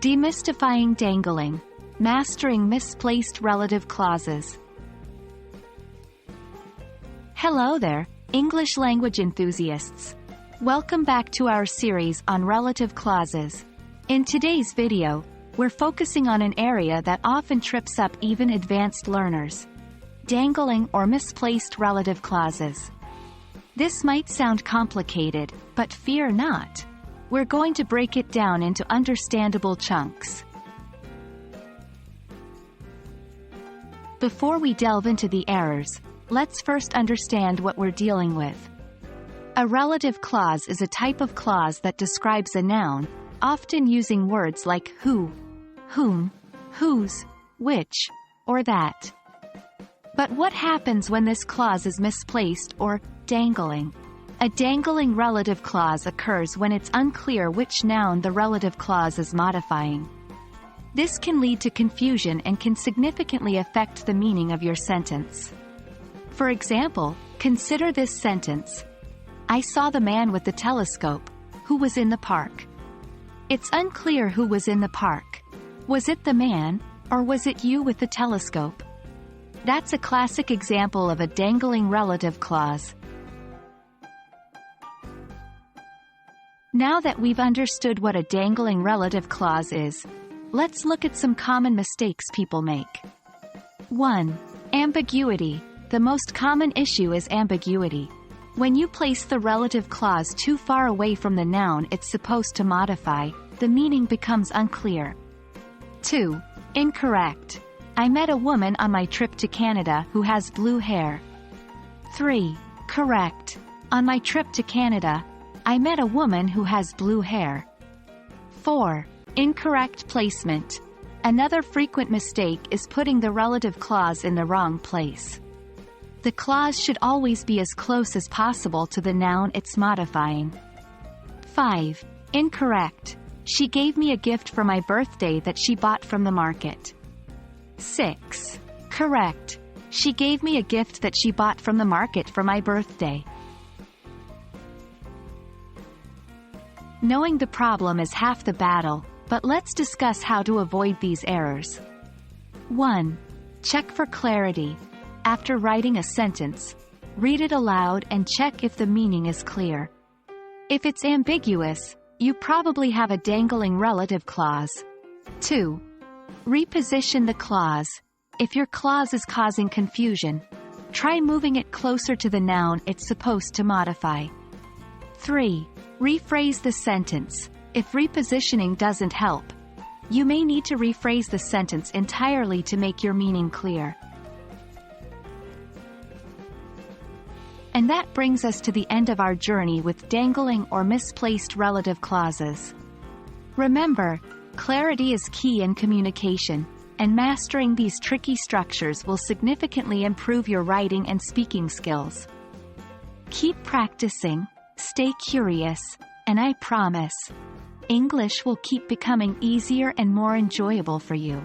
Demystifying Dangling. Mastering Misplaced Relative Clauses. Hello there, English language enthusiasts. Welcome back to our series on relative clauses. In today's video, we're focusing on an area that often trips up even advanced learners: dangling or misplaced relative clauses. This might sound complicated, but fear not. We're going to break it down into understandable chunks. Before we delve into the errors, let's first understand what we're dealing with. A relative clause is a type of clause that describes a noun, often using words like who, whom, whose, which, or that. But what happens when this clause is misplaced or dangling? A dangling relative clause occurs when it's unclear which noun the relative clause is modifying. This can lead to confusion and can significantly affect the meaning of your sentence. For example, consider this sentence: I saw the man with the telescope, who was in the park. It's unclear who was in the park. Was it the man, or was it you with the telescope? That's a classic example of a dangling relative clause. Now that we've understood what a dangling relative clause is, let's look at some common mistakes people make. 1. Ambiguity. The most common issue is ambiguity. When you place the relative clause too far away from the noun it's supposed to modify, the meaning becomes unclear. 2. Incorrect. I met a woman on my trip to Canada who has blue hair. 3. Correct. On my trip to Canada, I met a woman who has blue hair. 4. Incorrect placement. Another frequent mistake is putting the relative clause in the wrong place. The clause should always be as close as possible to the noun it's modifying. 5. Incorrect. She gave me a gift for my birthday that she bought from the market. 6. Correct. She gave me a gift that she bought from the market for my birthday. Knowing the problem is half the battle, but let's discuss how to avoid these errors. 1. Check for clarity. After writing a sentence, read it aloud and check if the meaning is clear. If it's ambiguous, you probably have a dangling relative clause. 2. Reposition the clause. If your clause is causing confusion, try moving it closer to the noun it's supposed to modify. 3. Rephrase the sentence. If repositioning doesn't help, you may need to rephrase the sentence entirely to make your meaning clear. And that brings us to the end of our journey with dangling or misplaced relative clauses. Remember, clarity is key in communication, and mastering these tricky structures will significantly improve your writing and speaking skills. Keep practicing, stay curious, and I promise, English will keep becoming easier and more enjoyable for you.